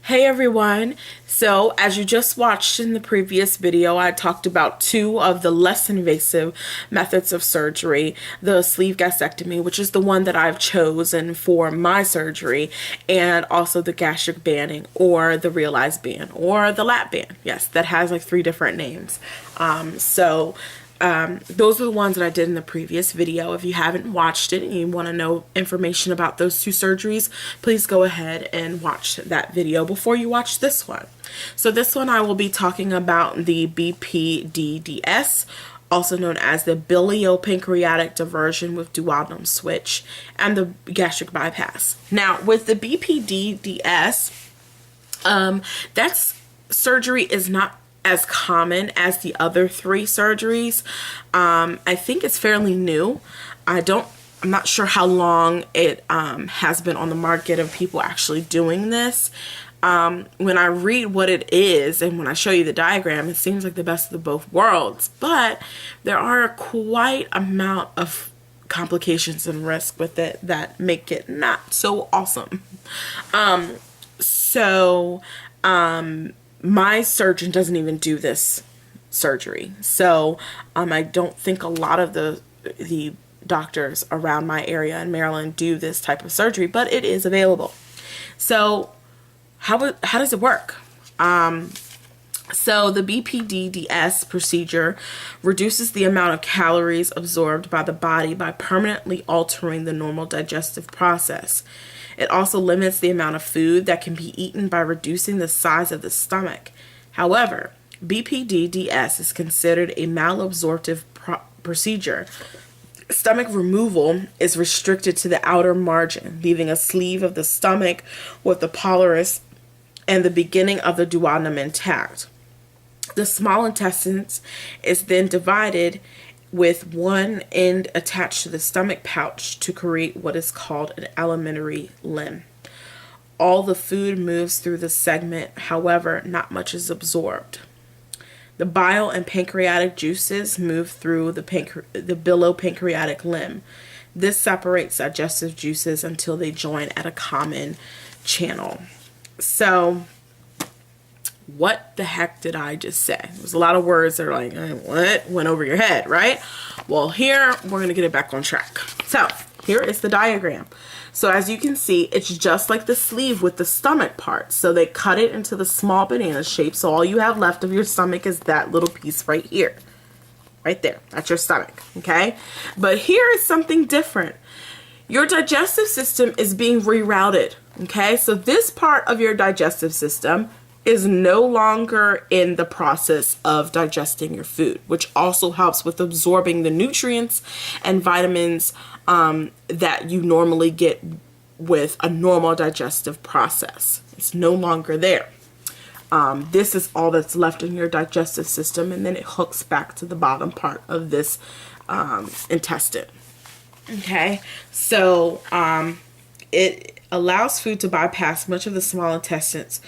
Hey everyone, so as you just watched in the previous video, I talked about two of the less invasive methods of surgery, the sleeve gastrectomy, which is the one that I've chosen for my surgery, and also the gastric banding or the realized band or the lap band. Yes, that has like 3 different names. Those are the ones that I did in the previous video. If you haven't watched it and you want to know information about those 2 surgeries, please go ahead and watch that video before you watch this one. So this one I will be talking about the BPD-DS, also known as the Biliopancreatic Diversion with Duodenal Switch, and the Gastric Bypass. Now with the BPD-DS, that's surgery is not as common as the other 3 surgeries. I think it's fairly new. I'm not sure how long it has been on the market of people actually doing this. When I read what it is and when I show you the diagram, it seems like the best of both worlds, but there are quite amount of complications and risk with it that make it not so awesome. My surgeon doesn't even do this surgery, so I don't think a lot of the doctors around my area in Maryland do this type of surgery, but it is available. So how does it work? So the BPD-DS procedure reduces the amount of calories absorbed by the body by permanently altering the normal digestive process. It also limits the amount of food that can be eaten by reducing the size of the stomach. However, BPD-DS is considered a malabsorptive procedure. Stomach removal is restricted to the outer margin, leaving a sleeve of the stomach with the pylorus and the beginning of the duodenum intact. The small intestines is then divided with one end attached to the stomach pouch to create what is called an alimentary limb. All the food moves through the segment, however, not much is absorbed. The bile and pancreatic juices move through the biliopancreatic limb. This separates digestive juices until they join at a common channel. So what the heck did I just say? There's a lot of words that are like, what went over your head, right? Well, here we're gonna get it back on track. So here is the diagram. So as you can see, it's just like the sleeve with the stomach part. So they cut it into the small banana shape. So all you have left of your stomach is that little piece right here, right there. That's your stomach, okay? But here is something different. Your digestive system is being rerouted, okay? So this part of your digestive system is no longer in the process of digesting your food, which also helps with absorbing the nutrients and vitamins that you normally get with a normal digestive process. It's no longer there. This is all that's left in your digestive system, and then it hooks back to the bottom part of this intestine. Okay, so it allows food to bypass much of the small intestines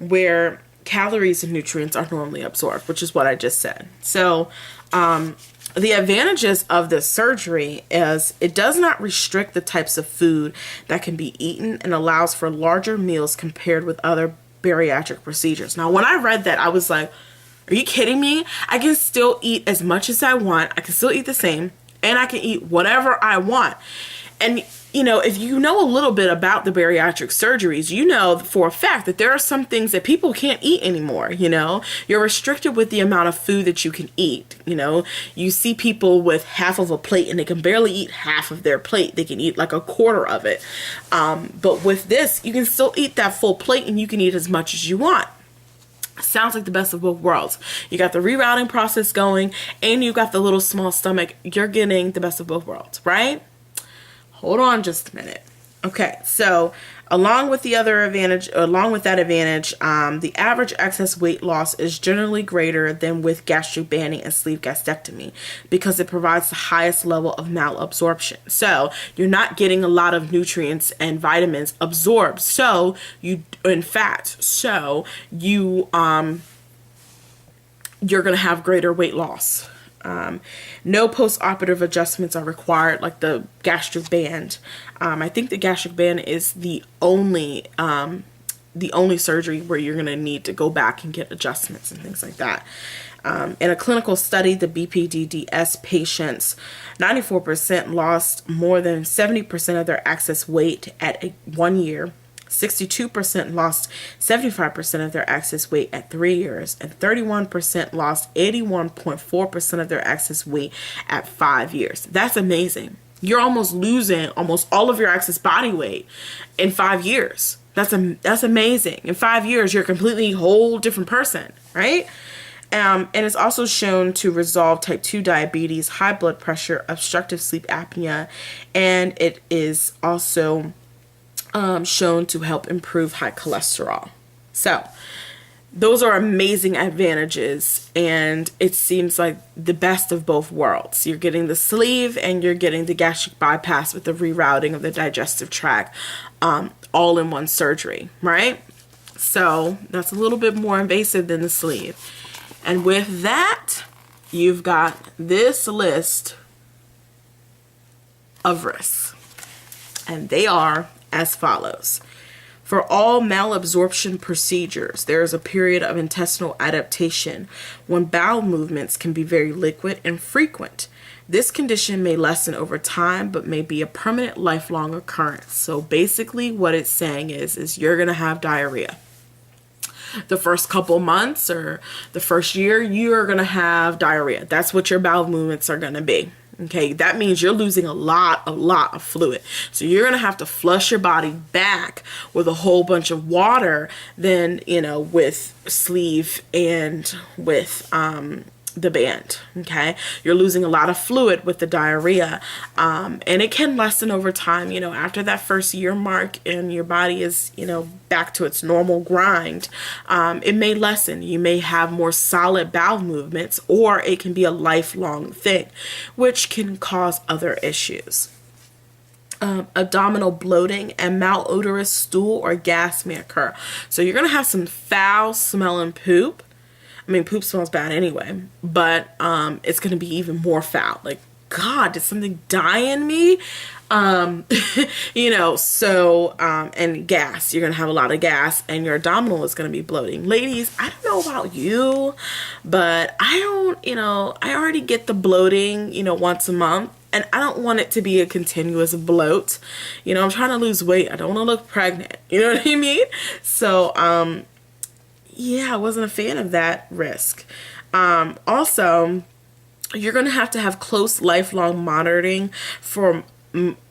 where calories and nutrients are normally absorbed, which is what I just said. So the advantages of this surgery is it does not restrict the types of food that can be eaten and allows for larger meals compared with other bariatric procedures. Now, when I read that, I was like, are you kidding me? I can still eat as much as I want. I can still eat the same, and I can eat whatever I want. And you know, if you know a little bit about the bariatric surgeries, you know for a fact that there are some things that people can't eat anymore. You know, you're restricted with the amount of food that you can eat. You know, you see people with half of a plate and they can barely eat half of their plate. They can eat like a quarter of it. But with this, you can still eat that full plate and you can eat as much as you want. Sounds like the best of both worlds. You got the rerouting process going and you got the little small stomach. You're getting the best of both worlds, right? Hold on just a minute. Okay, so along with that advantage, the average excess weight loss is generally greater than with gastric banding and sleeve gastrectomy because it provides the highest level of malabsorption. So you're not getting a lot of nutrients and vitamins absorbed. So you're going to have greater weight loss. No post-operative adjustments are required like the gastric band. I think the gastric band is the only the only surgery where you're going to need to go back and get adjustments and things like that. In a clinical study, the BPD-DS patients, 94% lost more than 70% of their excess weight at 1 year. 62% lost 75% of their excess weight at 3 years, and 31% lost 81.4% of their excess weight at 5 years. That's amazing. You're almost losing almost all of your excess body weight in 5 years. That's amazing. In 5 years, you're a completely whole different person, right? And it's also shown to resolve type 2 diabetes, high blood pressure, obstructive sleep apnea, and it is also shown to help improve high cholesterol. So those are amazing advantages, and it seems like the best of both worlds. You're getting the sleeve and you're getting the gastric bypass with the rerouting of the digestive tract, all in one surgery, right? So that's a little bit more invasive than the sleeve. And with that, you've got this list of risks, and they are as follows. For all malabsorption procedures, there is a period of intestinal adaptation when bowel movements can be very liquid and frequent. This condition may lessen over time, but may be a permanent lifelong occurrence. So basically what it's saying is you're going to have diarrhea. The first couple months or the first year, you're going to have diarrhea. That's what your bowel movements are going to be. Okay, that means you're losing a lot of fluid. So you're going to have to flush your body back with a whole bunch of water than, with sleeve and with the band. Okay, you're losing a lot of fluid with the diarrhea, and it can lessen over time. After that first year mark and your body is back to its normal grind, it may lessen. You may have more solid bowel movements, or it can be a lifelong thing, which can cause other issues. Abdominal bloating and malodorous stool or gas may occur. So you're gonna have some foul smelling poop. I mean, poop smells bad anyway, but it's going to be even more foul. Like, God, did something die in me? And gas. You're going to have a lot of gas, and your abdominal is going to be bloating. Ladies, I don't know about you, but I already get the bloating, once a month. And I don't want it to be a continuous bloat. I'm trying to lose weight. I don't want to look pregnant. You know what I mean? So, yeah, I wasn't a fan of that risk. Also, you're going to have close lifelong monitoring for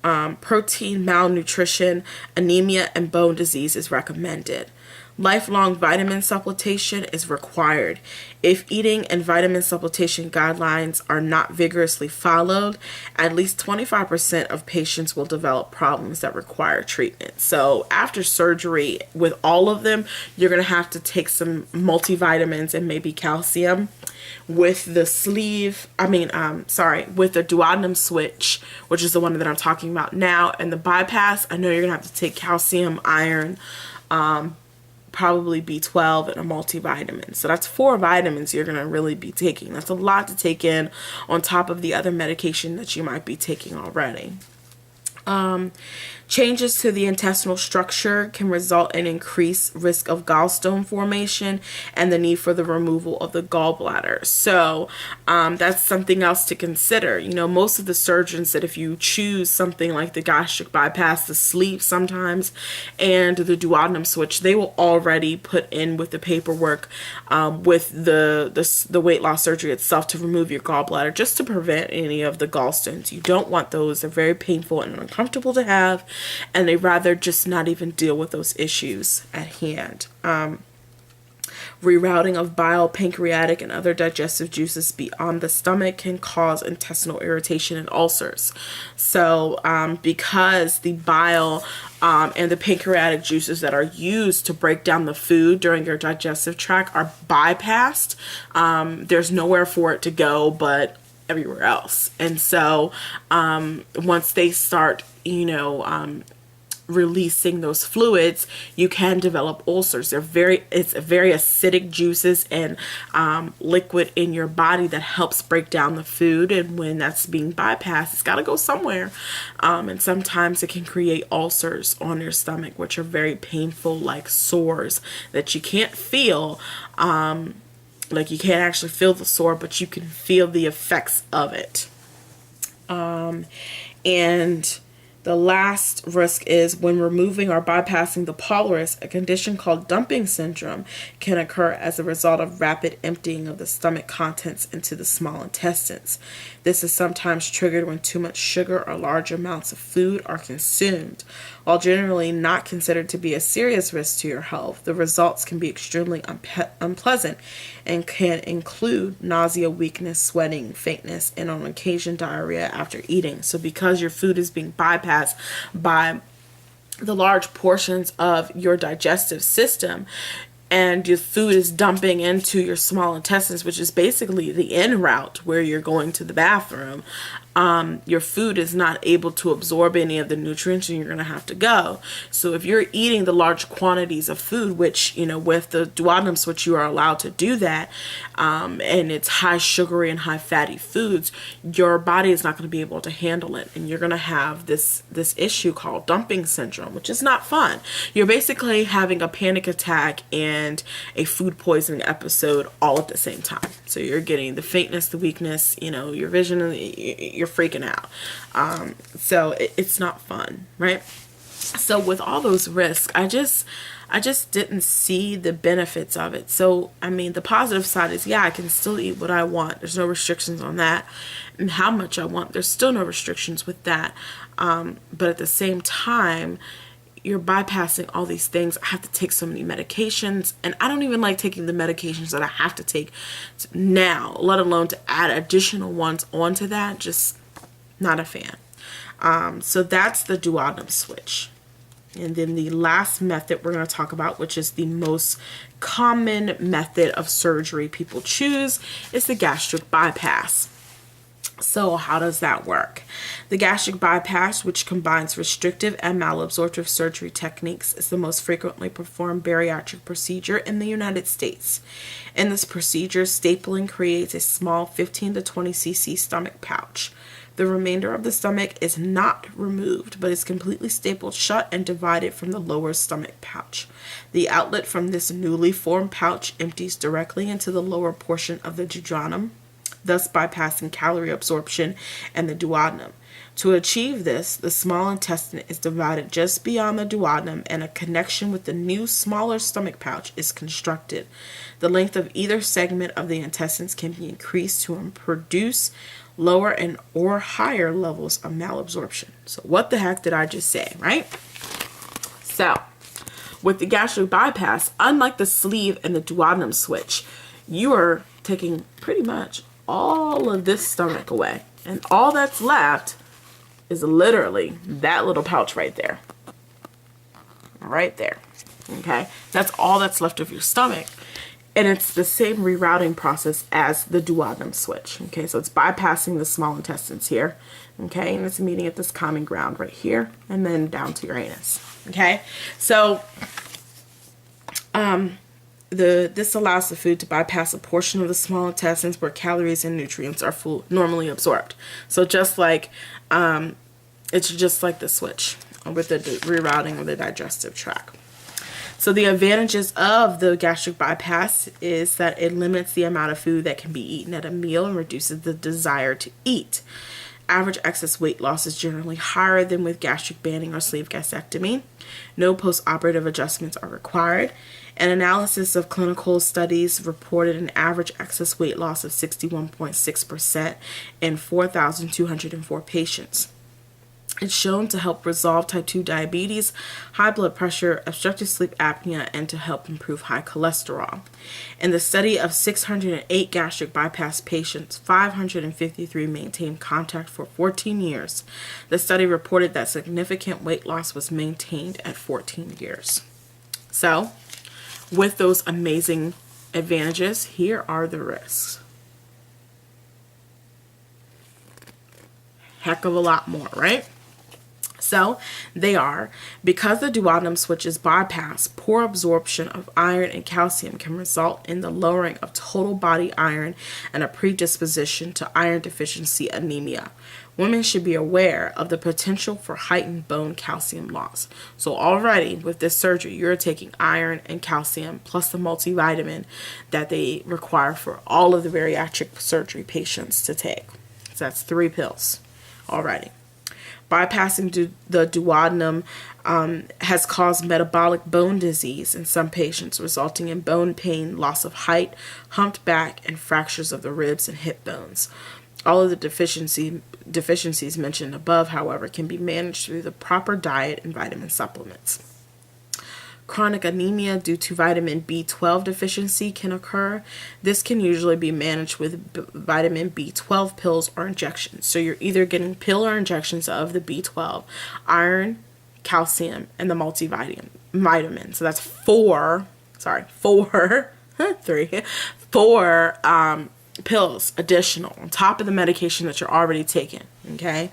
protein malnutrition, anemia, and bone disease is recommended. Lifelong vitamin supplementation is required. If eating and vitamin supplementation guidelines are not vigorously followed, at least 25% of patients will develop problems that require treatment. So after surgery, with all of them, you're going to have to take some multivitamins and maybe calcium. With the sleeve, with the duodenal switch, which is the one that I'm talking about now, and the bypass, I know you're going to have to take calcium, iron, probably B12, and a multivitamin. So that's 4 vitamins you're going to really be taking. That's a lot to take in on top of the other medication that you might be taking already. Changes to the intestinal structure can result in increased risk of gallstone formation and the need for the removal of the gallbladder. So that's something else to consider. Most of the surgeons that if you choose something like the gastric bypass, the sleeve sometimes, and the duodenal switch, they will already put in with the paperwork with the weight loss surgery itself to remove your gallbladder, just to prevent any of the gallstones. You don't want those. They're very painful and uncomfortable to have, and they'd rather just not even deal with those issues at hand. Rerouting of bile, pancreatic, and other digestive juices beyond the stomach can cause intestinal irritation and ulcers. So because the bile and the pancreatic juices that are used to break down the food during your digestive tract are bypassed, there's nowhere for it to go but everywhere else. And so once they start releasing those fluids, you can develop ulcers. It's very acidic juices and liquid in your body that helps break down the food, and when that's being bypassed, it's got to go somewhere, and sometimes it can create ulcers on your stomach, which are very painful, like sores that you can't feel. Like you can't actually feel the sore, but you can feel the effects of it. And the last risk is when removing or bypassing the pylorus, a condition called dumping syndrome can occur as a result of rapid emptying of the stomach contents into the small intestines. This is sometimes triggered when too much sugar or large amounts of food are consumed. While generally not considered to be a serious risk to your health, the results can be extremely unpleasant and can include nausea, weakness, sweating, faintness, and on occasion diarrhea after eating. So because your food is being bypassed by the large portions of your digestive system, and your food is dumping into your small intestines, which is basically the en route where you're going to the bathroom, your food is not able to absorb any of the nutrients and you're going to have to go. So if you're eating the large quantities of food, which, with the duodenal switch, you are allowed to do that, and it's high sugary and high fatty foods, your body is not going to be able to handle it. And you're going to have this issue called dumping syndrome, which is not fun. You're basically having a panic attack and a food poisoning episode all at the same time. So you're getting the faintness, the weakness, your vision, you're freaking out. So it's not fun, right? So with all those risks, I just didn't see the benefits of it. So, the positive side is, I can still eat what I want. There's no restrictions on that. And how much I want, there's still no restrictions with that. But at the same time, you're bypassing all these things. I have to take so many medications, and I don't even like taking the medications that I have to take now, let alone to add additional ones onto that. Just not a fan. So that's the duodenal switch. And then the last method we're going to talk about, which is the most common method of surgery people choose, is the gastric bypass. So how does that work? The gastric bypass, which combines restrictive and malabsorptive surgery techniques, is the most frequently performed bariatric procedure in the United States. In this procedure, stapling creates a small 15 to 20 cc stomach pouch. The remainder of the stomach is not removed, but is completely stapled shut and divided from the lower stomach pouch. The outlet from this newly formed pouch empties directly into the lower portion of the duodenum, thus bypassing calorie absorption and the duodenum. To achieve this, the small intestine is divided just beyond the duodenum and a connection with the new smaller stomach pouch is constructed. The length of either segment of the intestines can be increased to produce lower and or higher levels of malabsorption. So what the heck did I just say, right? So with the gastric bypass, unlike the sleeve and the duodenum switch, you are taking pretty much all of this stomach away, and all that's left is literally that little pouch right there. Okay, that's all that's left of your stomach, and it's the same rerouting process as the duodenum switch. Okay, so it's bypassing the small intestines here, okay, and it's meeting at this common ground right here and then down to your anus. Okay, so this allows the food to bypass a portion of the small intestines where calories and nutrients are normally absorbed. So just like, it's just like the switch with the rerouting of the digestive tract. So the advantages of the gastric bypass is that it limits the amount of food that can be eaten at a meal and reduces the desire to eat. Average excess weight loss is generally higher than with gastric banding or sleeve gastrectomy. No post-operative adjustments are required. An analysis of clinical studies reported an average excess weight loss of 61.6% in 4,204 patients. It's shown to help resolve type 2 diabetes, high blood pressure, obstructive sleep apnea, and to help improve high cholesterol. In the study of 608 gastric bypass patients, 553 maintained contact for 14 years. The study reported that significant weight loss was maintained at 14 years. So, with those amazing advantages, here are the risks. Heck of a lot more, right? So they are, because the duodenum switch is bypassed, poor absorption of iron and calcium can result in the lowering of total body iron and a predisposition to iron deficiency anemia. Women should be aware of the potential for heightened bone calcium loss. So already with this surgery, you're taking iron and calcium plus the multivitamin that they require for all of the bariatric surgery patients to take. So that's 3 pills already. Bypassing the duodenum has caused metabolic bone disease in some patients, resulting in bone pain, loss of height, humped back, and fractures of the ribs and hip bones. All of the deficiencies mentioned above, however, can be managed through the proper diet and vitamin supplements. Chronic anemia due to vitamin B12 deficiency can occur. This can usually be managed with vitamin B12 pills or injections. So you're either getting pill or injections of the B12, iron, calcium, and the multivitamin. So that's 4 pills additional on top of the medication that you're already taking. Okay,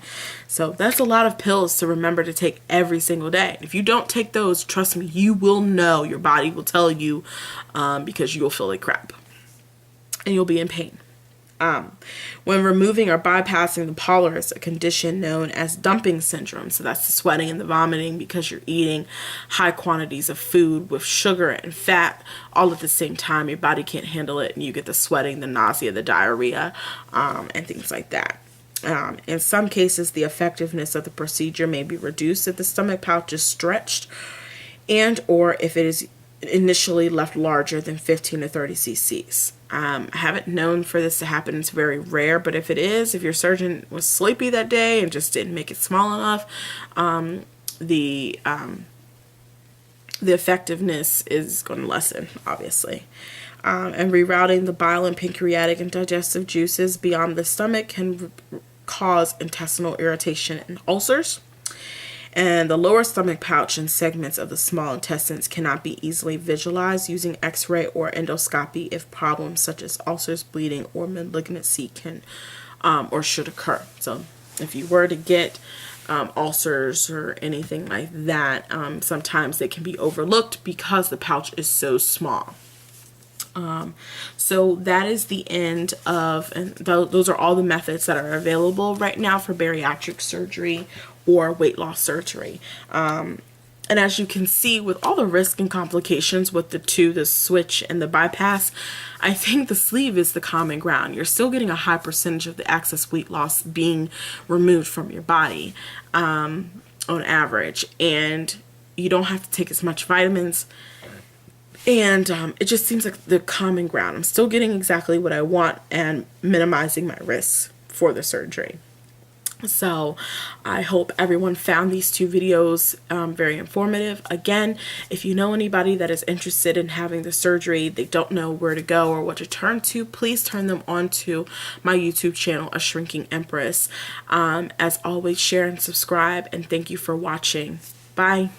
so that's a lot of pills to remember to take every single day. If you don't take those, trust me, you will know. Your body will tell you, because you will feel like crap and you'll be in pain. When removing or bypassing the polyps, a condition known as dumping syndrome, so that's the sweating and the vomiting because you're eating high quantities of food with sugar and fat all at the same time, your body can't handle it and you get the sweating, the nausea, the diarrhea, and things like that. In some cases, the effectiveness of the procedure may be reduced if the stomach pouch is stretched and or if it is initially left larger than 15 to 30 cc's. I haven't known for this to happen. It's very rare, but if it is, if your surgeon was sleepy that day and just didn't make it small enough, the effectiveness is going to lessen, obviously. And rerouting the bile and pancreatic and digestive juices beyond the stomach can cause intestinal irritation and ulcers. And the lower stomach pouch and segments of the small intestines cannot be easily visualized using x-ray or endoscopy if problems such as ulcers, bleeding, or malignancy can or should occur. So if you were to get ulcers or anything like that, sometimes they can be overlooked because the pouch is so small. So that is the end of, and those are all the methods that are available right now for bariatric surgery or weight loss surgery. And as you can see, with all the risk and complications with the switch and the bypass, I think the sleeve is the common ground. You're still getting a high percentage of the excess weight loss being removed from your body on average, and you don't have to take as much vitamins. And it just seems like the common ground. I'm still getting exactly what I want and minimizing my risks for the surgery. So I hope everyone found these 2 videos very informative. Again, if you know anybody that is interested in having the surgery, they don't know where to go or what to turn to, please turn them on to my YouTube channel, A Shrinking Empress. As always, share and subscribe, and thank you for watching. Bye.